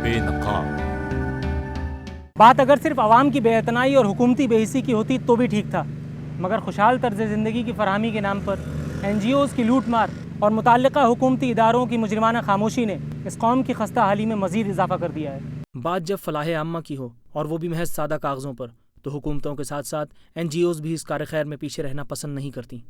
बे नकाब। बात अगर सिर्फ आवाम की बेअतनाई और हुकूमती बेहिसी की होती तो भी ठीक था, मगर खुशहाल तर्ज ज़िंदगी की फरहमी के नाम पर NGOs की लूट मार और मुतल्लिका हुकूमती इदारों की मुजरिमाना खामोशी ने इस कौम की खस्ता हाली में मज़ीद इजाफा कर दिया है। बात जब फलाह आम्मा की हो और वो भी महज सादा कागज़ों पर, तो हुकूमतों के साथ साथ NGOs भी इस कार खैर में पीछे रहना पसंद नहीं करती।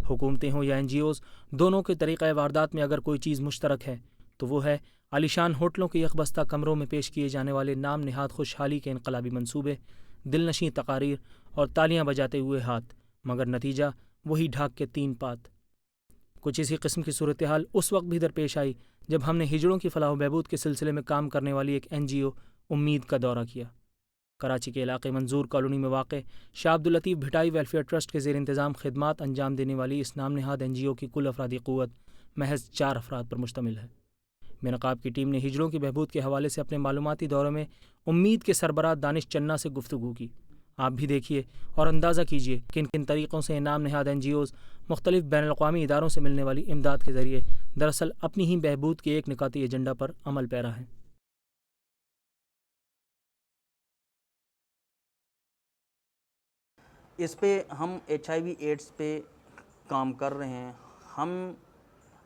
हुकूमतें हों या NGOs, दोनों के तरीक़ा वारदात में अगर कोई चीज़ मुश्तरक है तो वो है आलीशान होटलों के यकबस्ता कमरों में पेश किए जाने वाले नाम निहाद खुशहाली के इनकलाबी मंसूबे, दिलनशीं तकारीर और तालियां बजाते हुए हाथ, मगर नतीजा वही ढाक के 3 पात। कुछ इसी किस्म की सूरत हाल उस वक्त भी दरपेश आई जब हमने हिजड़ों की फलाह बहबूद के सिलसिले में काम करने वाली एक NGO उम्मीद का दौरा किया। कराची के इलाके मंजूर कॉलोनी में वाक़ शाह अब्दुल लतीफ़ भिटाई वेलफेयर ट्रस्ट के ज़ेर इंतज़ाम खिदमात अंजाम देने वाली इस नाम नहाद NGO की कुल अफरादी क़ुव्वत महज 4 अफराद पर मुश्तमिल है। बेनकाब की टीम ने हिजड़ों की बहबूद के हवाले से अपने मालूमाती दौरे में उम्मीद के सरबराह दानिश चन्ना से गुफ्तगू की। आप भी देखिए और अंदाज़ा कीजिए किन किन तरीक़ों से नाम नहाद NGOs मुख्तलिफ बैनुल-अक़वामी इदारों से मिलने वाली इमदाद के ज़रिए दरअसल अपनी ही बहबूद के एक निकाती एजेंडा पर अमल पैरा है। इस पे हम HIV एड्स पे काम कर रहे हैं।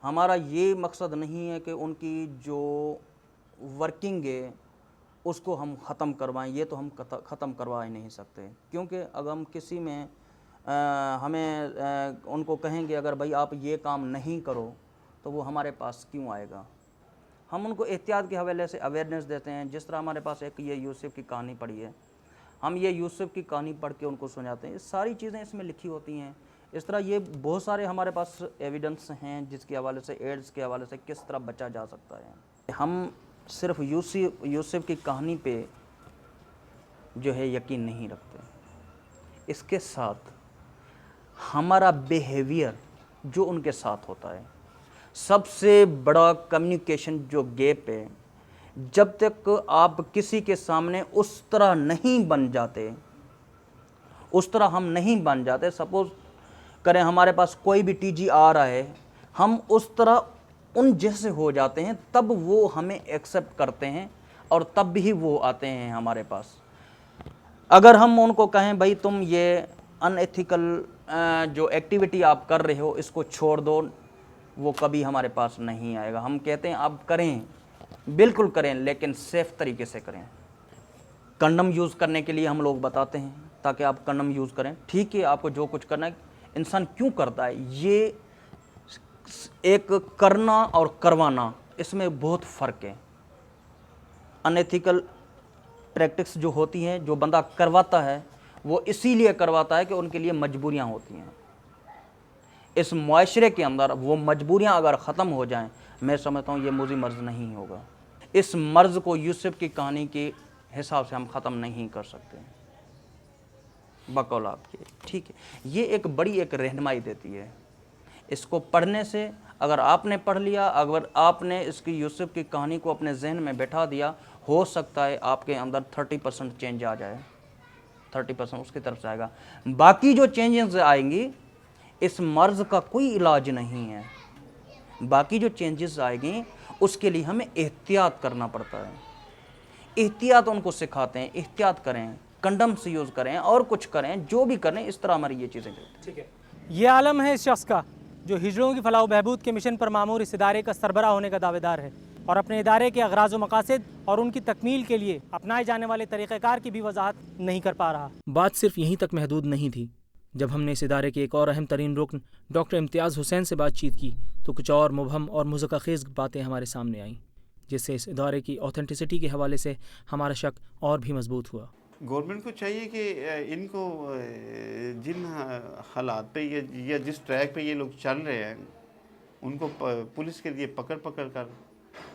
हमारा ये मकसद नहीं है कि उनकी जो वर्किंग है उसको हम ख़त्म करवाएं, ये तो हम ख़त्म करवा ही नहीं सकते, क्योंकि अगर हम किसी में हमें उनको कहेंगे अगर भाई आप ये काम नहीं करो तो वो हमारे पास क्यों आएगा। हम उनको एहतियात के हवाले से अवेयरनेस देते हैं। जिस तरह हमारे पास एक ये यूसुफ की कहानी पढ़ी है, हम ये यूसुफ की कहानी पढ़ के उनको सुनाते हैं। ये सारी चीज़ें इसमें लिखी होती हैं। इस तरह ये बहुत सारे हमारे पास एविडेंस हैं जिसके हवाले से एड्स के हवाले से किस तरह बचा जा सकता है। हम सिर्फ यूसुफ की कहानी पे जो है यकीन नहीं रखते, इसके साथ हमारा बिहेवियर जो उनके साथ होता है, सबसे बड़ा कम्युनिकेशन जो गैप है, जब तक आप किसी के सामने उस तरह नहीं बन जाते, उस तरह हम नहीं बन जाते। सपोज़ करें हमारे पास कोई भी TG आ रहा है, हम उस तरह उन जैसे हो जाते हैं, तब वो हमें एक्सेप्ट करते हैं और तब भी वो आते हैं हमारे पास। अगर हम उनको कहें भाई तुम ये अनएथिकल जो एक्टिविटी आप कर रहे हो इसको छोड़ दो, वो कभी हमारे पास नहीं आएगा। हम कहते हैं आप करें, बिल्कुल करें, लेकिन सेफ़ तरीके से करें। कंडम यूज़ करने के लिए हम लोग बताते हैं ताकि आप कंडम यूज़ करें। ठीक है, आपको जो कुछ करना है, इंसान क्यों करता है, ये एक करना और करवाना, इसमें बहुत फ़र्क है। अनएथिकल प्रैक्टिस जो होती हैं, जो बंदा करवाता है वो इसीलिए करवाता है कि उनके लिए मजबूरियां होती हैं। इस मुआशरे के अंदर वो मजबूरियां अगर ख़त्म हो जाएं, मैं समझता हूँ ये मुझे मर्ज़ नहीं होगा। इस मर्ज़ को यूसुफ की कहानी के हिसाब से हम ख़त्म नहीं कर सकते बकौल आपके। ठीक है, ये एक बड़ी एक रहनुमाई देती है। इसको पढ़ने से, अगर आपने पढ़ लिया, अगर आपने इसकी यूसुफ की कहानी को अपने जहन में बैठा दिया, हो सकता है आपके अंदर 30% चेंज आ जाए, 30% उसकी तरफ से आएगा। बाकी जो चेंजेस आएंगी, इस मर्ज़ का कोई इलाज नहीं है। बाकी जो चेंजेस आएंगी उसके लिए हमें एहतियात करना पड़ता है। एहतियात उनको सिखाते हैं, एहतियात करें, कंडम से यूज़ करें और कुछ करें, जो भी करें, इस तरह हमारी ये चीज़ें चलती हैं। ठीक है, ये आलम है इस शख्स का जो हिजड़ों की फलाह बहबूद के मिशन पर मामूर इस इदारे का सरबराह होने का दावेदार है और अपने इदारे के अगराज़ व मकासद और उनकी तकमील के लिए अपनाए जाने वाले तरीक़ेकार की भी वजाहत नहीं कर पा रहा। बात सिर्फ यहीं तक महदूद नहीं थी। जब हमने इस इदारे के एक और अहम तरीन रुकन डॉक्टर इम्तियाज़ हुसैन से बातचीत की तो कुछ और मुबहम और मुज़क्क़ाख़ेज़ बातें हमारे सामने आईं, जिससे इस इदारे की ऑथेंटिसिटी के हवाले से हमारा शक और भी मजबूत हुआ। गवर्नमेंट को चाहिए कि इनको जिन हालात पे या जिस ट्रैक पे ये लोग चल रहे हैं, उनको पुलिस के लिए पकड़ कर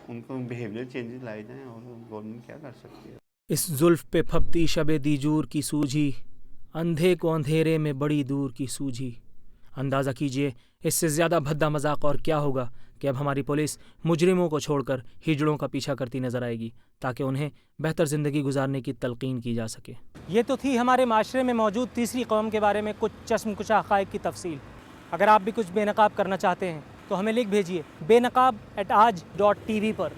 उनको बिहेवियर चेंजेस लाए जाएं। और गवर्नमेंट क्या कर सकती है। इस जुल्फ पे फबती शबे दीजूर की सूझी, अंधे को अंधेरे में बड़ी दूर की सूझी। अंदाज़ा कीजिए इससे ज़्यादा भद्दा मजाक और क्या होगा कि अब हमारी पुलिस मुजरिमों को छोड़कर हिजड़ों का पीछा करती नज़र आएगी ताकि उन्हें बेहतर ज़िंदगी गुजारने की तलकीन की जा सके। ये तो थी हमारे माशरे में मौजूद तीसरी कौम के बारे में कुछ चश्मकुशा हक़ाइक़ की तफसील। अगर आप भी कुछ बेनकाब करना चाहते हैं तो हमें लिख भेजिए benaqab@aaj.tv पर।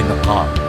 بے نقاب